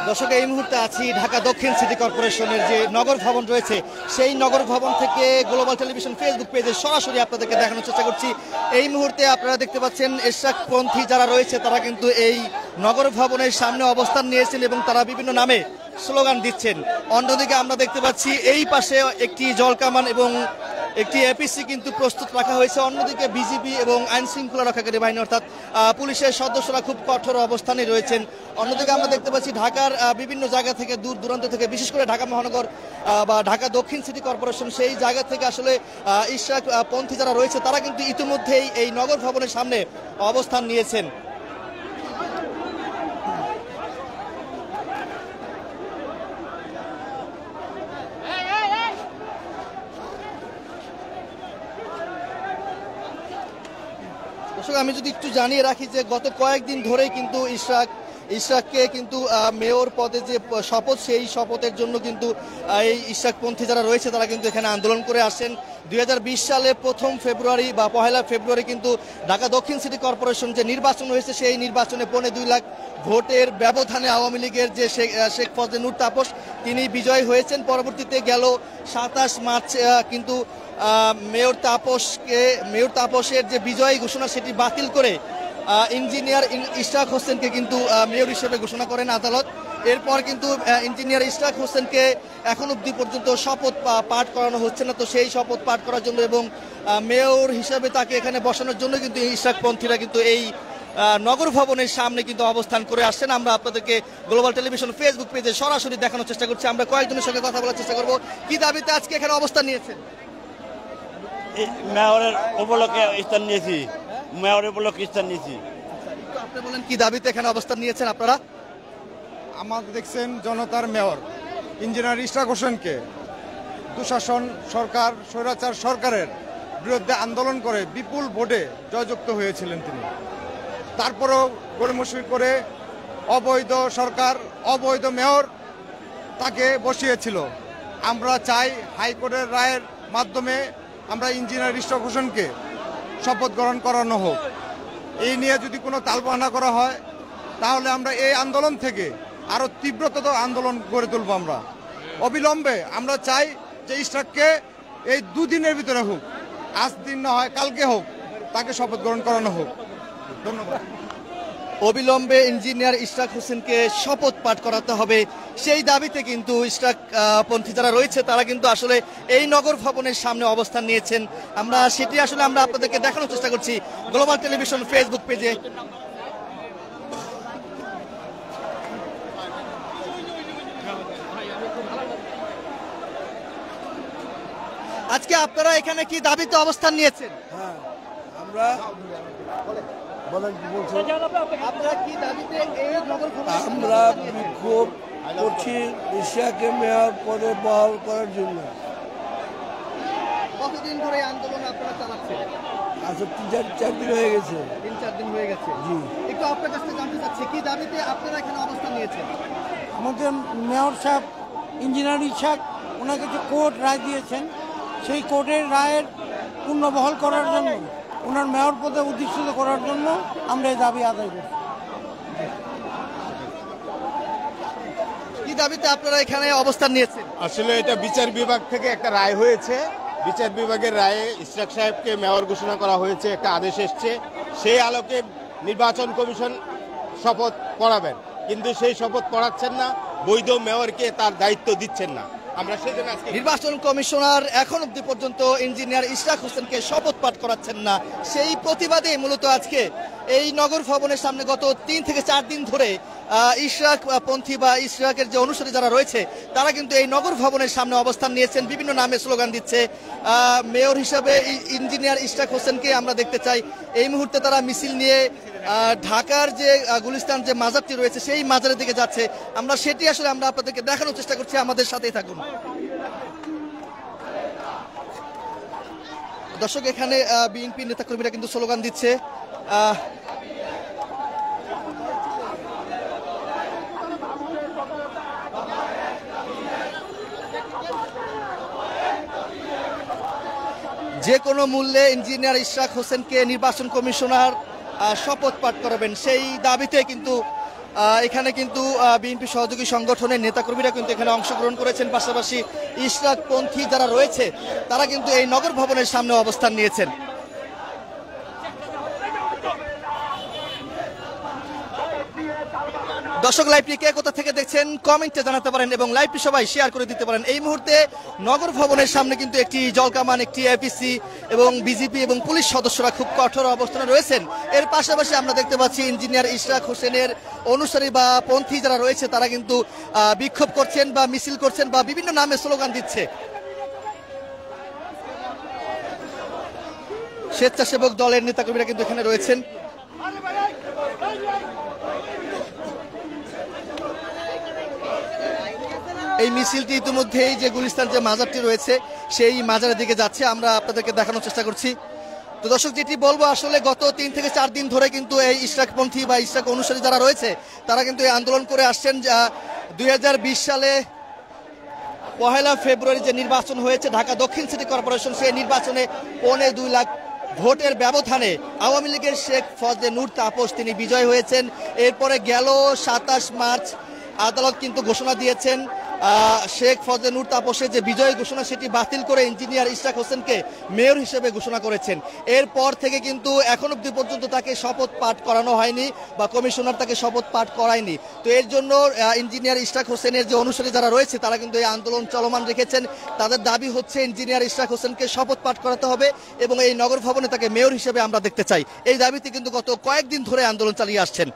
দর্শক, এই মুহূর্তে আছি ঢাকা দক্ষিণ সিটি কর্পোরেশনের যে নগর ভবন রয়েছে, সেই নগর ভবন থেকে গ্লোবাল টেলিভিশন ফেসবুক পেজে সরাসরি আপনাদেরকে দেখানোর চেষ্টা করছি। এই মুহূর্তে আপনারা দেখতে পাচ্ছেন এরশাদপন্থী যারা রয়েছে তারা কিন্তু এই নগর ভবনের সামনে অবস্থান নিয়েছেন এবং তারা বিভিন্ন নামে স্লোগান দিচ্ছেন। অন্যদিকে আমরা দেখতে পাচ্ছি এই পাশে একটি জলকামান এবং একটি এপিসি কিন্তু প্রস্তুত রাখা হয়েছে। অন্যদিকে বিজিবি এবং আইন শৃঙ্খলা রক্ষাকারী বাহিনী অর্থাৎ পুলিশের সদস্যরা খুব কঠোর অবস্থানে রয়েছেন। অন্যদিকে আমরা দেখতে পাচ্ছি ঢাকার বিভিন্ন জায়গা থেকে, দূর দূরান্ত থেকে, বিশেষ করে ঢাকা মহানগর বা ঢাকা দক্ষিণ সিটি কর্পোরেশন, সেই জায়গা থেকে আসলে ইশরাকপন্থী যারা রয়েছে তারা কিন্তু ইতিমধ্যেই এই নগর ভবনের সামনে অবস্থান নিয়েছেন। আমি যদি একটু জানিয়ে রাখি যে গত কয়েকদিন ধরেই কিন্তু ইশরাককে কিন্তু মেয়র পদে যে শপথ, সেই শপথের জন্য কিন্তু এই ইশরাকপন্থী যারা রয়েছে তারা কিন্তু এখানে আন্দোলন করে আসেন। 2020 সালে 1 ফেব্রুয়ারি বা 1 ফেব্রুয়ারি কিন্তু ঢাকা দক্ষিণ সিটি কর্পোরেশন যে নির্বাচন হয়েছে, সেই নির্বাচনে 2.25 লাখ ভোটের ব্যবধানে আওয়ামী লীগের যে শেখ ফজলে নূর তাপস তিনি বিজয়ী হয়েছেন। পরবর্তীতে গেল 27 মার্চ কিন্তু মেয়র তাপসের যে বিজয়ী ঘোষণা সেটি বাতিল করে ইঞ্জিনিয়ার ইশরাক হোসেনকে কিন্তু মেয়র হিসেবে ঘোষণা করেন আদালত। এরপর কিন্তু ইঞ্জিনিয়ার ইশরাক হোসেনকে এখন অবধি পর্যন্ত শপথ পাঠ করানো হচ্ছে না। তো সেই শপথ পাঠ করার জন্য এবং মেয়র হিসেবে তাকে এখানে বসানোর জন্য কিন্তু ইশরাকপন্থীরা কিন্তু এই নগর ভবনের সামনে কিন্তু অবস্থান করে আসছেন। আমরা আপনাদেরকে গ্লোবাল টেলিভিশন ফেসবুক পেজে সরাসরি দেখানোর চেষ্টা করছি। আমরা কয়েকজনের সঙ্গে কথা বলার চেষ্টা করব। কি দাবিতে আজকে এখানে অবস্থান নিয়েছেন? মেয়রের উপলক্ষে স্থান নিয়েছি। মেয়রের উপলক্ষে স্থান নিয়েছি। আপনি বলেন কি দাবিতে এখানে অবস্থান নিয়েছেন আপনারা? আমাদের দেখছেন জনতার মেয়র ইঞ্জিনিয়ার ইশরাক হোসেনকে দুঃশাসন সরকার, স্বৈরাচার সরকারের বিরুদ্ধে আন্দোলন করে বিপুল ভোটে জয়যুক্ত হয়েছিলেন তিনি। তারপরেও গড়িমসি করে অবৈধ সরকার, অবৈধ মেয়র তাকে বসিয়েছিল। আমরা চাই হাইকোর্টের রায়ের মাধ্যমে আমরা ইঞ্জিনিয়ার ইশরাক হোসেনকে শপথ গ্রহণ করানো হোক। এই নিয়ে যদি কোনো তালবাহানা করা হয় তাহলে আমরা এই আন্দোলন থেকে আরো তীব্রতর আন্দোলন গড়ে তুলব। আমরা অবিলম্বে আমরা চাই যে ইশরাককে এই 2 দিনের ভিতরে হোক, আজ দিন না হয় কালকে হোক, তাকে শপথ গ্রহণ করানো হোক। ধন্যবাদ। অবিলম্বে ইঞ্জিনিয়ার ইশরাক হোসেনকে শপথ পাঠ করাতে হবে, সেই দাবিতে কিন্তু ইশরাকপন্থী যারা রয়েছে তারা কিন্তু আসলে এই নগর ভবনের সামনে অবস্থান নিয়েছেন। আমরা সেটি আসলে আমরা আপনাদেরকে দেখানোর চেষ্টা করছি গ্লোবাল টেলিভিশন ফেসবুক পেজে। আজকে আপনারা এখানে কি দাবিতে অবস্থান নিয়েছেন? আমরা আমরা বিক্ষোভ করছি ইশরাককে মেয়র পদে বহাল করার জন্য। কতদিন ধরে আন্দোলন আপনারা চালাচ্ছেন? আচ্ছা, 3-4 দিন হয়ে গেছে। 3-4 দিন হয়ে গেছে। জি, একটু আপনার কাছ থেকে জানতে চাচ্ছি কি দাবিতে আপনারা এখানে অবস্থান নিয়েছেন? আমাদের মেয়র সাহেব ইঞ্জিনিয়ার ইশরাক, ওনাকে যে কোর্ট রায় দিয়েছেন, সেই কোর্টের রায়ের পুনর্বহাল করার জন্য, ওনার মেয়র পদে অধিষ্ঠিত করার জন্য আমরা এই দাবি আদায় করছি। কি দাবিতে আপনারা এখানে অবস্থান নিয়েছেন? আসলে এটা বিচার বিভাগ থেকে একটা রায় হয়েছে। বিচার বিভাগের রায়ে ইশরাক সাহেবকে মেয়র ঘোষণা করা হয়েছে, একটা আদেশ এসছে। সেই আলোকে নির্বাচন কমিশন শপথ পড়াবেন, কিন্তু সেই শপথ পড়াচ্ছেন না, বৈধ মেয়রকে তার দায়িত্ব দিচ্ছেন না। আমরা সেই জন্য নির্বাচন কমিশনার এখন অবধি পর্যন্ত ইঞ্জিনিয়ার ইশরাক হোসেনকে শপথ পাঠ করাচ্ছেন না। সেই প্রতিবাদে মূলত আজকে এই নগর ভবনের সামনে গত 3 থেকে 4 দিন ধরে ইশরাকপন্থী বা ইশরাকের যে অনুসারী যারা রয়েছে তারা কিন্তু এই নগর ভবনের সামনে অবস্থান নিয়েছেন, বিভিন্ন নামে স্লোগান দিচ্ছে। মেয়র হিসাবে ইঞ্জিনিয়ার ইশরাক হোসেনকে আমরা দেখতে চাই। এই মুহূর্তে তারা মিছিল নিয়ে ঢাকার যে গুলিস্তান যে মাজারটি রয়েছে সেই মাজারের দিকে যাচ্ছে। আমরা সেটি আসলে আমরা আপনাদেরকে দেখানোর চেষ্টা করছি, আমাদের সাথেই থাকুন। দর্শক, এখানে বিএনপি নেতাকর্মীরা কিন্তু স্লোগান দিচ্ছে। যে কোনো মূল্যে ইঞ্জিনিয়ার ইশরাক হোসেনকে নির্বাচন কমিশনার শপথ পাঠ করাবেন, সেই দাবিতে কিন্তু এখানে কিন্তু বিএনপি সহযোগী সংগঠনের নেতাকর্মীরা কিন্তু এখানে অংশগ্রহণ করেছেন, পাশাপাশি ইশরাকপন্থী যারা রয়েছে তারা কিন্তু এই নগর ভবনের সামনে অবস্থান নিয়েছেন। দর্শক, লাইভটি কে কোথা থেকে দেখছেন কমেন্টে জানাতে পারেন এবং লাইভটি সবাই শেয়ার করে দিতে পারেন। এই মুহূর্তে নগর ভবনের সামনে কিন্তু একটি জলকামান, একটি এপিসি এবং বিজেপি এবং পুলিশ সদস্যরা খুব কঠোর অবস্থানে রয়েছেন। এর পাশাপাশি আমরা দেখতে পাচ্ছি ইঞ্জিনিয়ার ইশরাক হোসেনের অনুসারী বা পন্থী যারা রয়েছে তারা কিন্তু বিক্ষোভ করছেন বা মিছিল করছেন বা বিভিন্ন নামে স্লোগান দিচ্ছে। স্বেচ্ছাসেবক দলের নেতাকর্মীরা কিন্তু এখানে রয়েছেন। এই মিছিলটি ইতিমধ্যেই যে গুলিস্তান যে মাজারটি রয়েছে সেই মাজারের দিকে যাচ্ছে, আমরা আপনাদেরকে দেখানোর চেষ্টা করছি। তো দর্শক, যেটি বলবো আসলে গত 3 থেকে 4 দিন ধরে কিন্তু এই ইশরাকপন্থী বা ইশরাক অনুসারী যারা রয়েছে তারা কিন্তু এই আন্দোলন করে আসছেন। 2020 সালে 1 ফেব্রুয়ারি যে নির্বাচন হয়েছে ঢাকা দক্ষিণ সিটি কর্পোরেশন, সেই নির্বাচনে 2.25 লাখ ভোটের ব্যবধানে আওয়ামী লীগের শেখ ফজলে নূর তাপস তিনি বিজয় হয়েছেন। এরপরে গেল 27 মার্চ আদালত কিন্তু ঘোষণা দিয়েছেন শেখ ফজলে নূর তাপসের যে বিজয় ঘোষণা সেটি বাতিল করে ইঞ্জিনিয়ার ইশরাক হোসেনকে মেয়র হিসেবে ঘোষণা করেছেন। এরপর থেকে কিন্তু এখন অবধি পর্যন্ত তাকে শপথ পাঠ করানো হয়নি বা কমিশনার তাকে শপথ পাঠ করায়নি। তো এর জন্য ইঞ্জিনিয়ার ইশরাক হোসেনের যে অনুসারী যারা রয়েছে তারা কিন্তু এই আন্দোলন চলমান রেখেছেন। তাদের দাবি হচ্ছে ইঞ্জিনিয়ার ইশরাক হোসেনকে শপথ পাঠ করাতে হবে এবং এই নগর ভবনে তাকে মেয়র হিসেবে আমরা দেখতে চাই। এই দাবিতে কিন্তু গত কয়েকদিন ধরে আন্দোলন চালিয়ে আসছেন।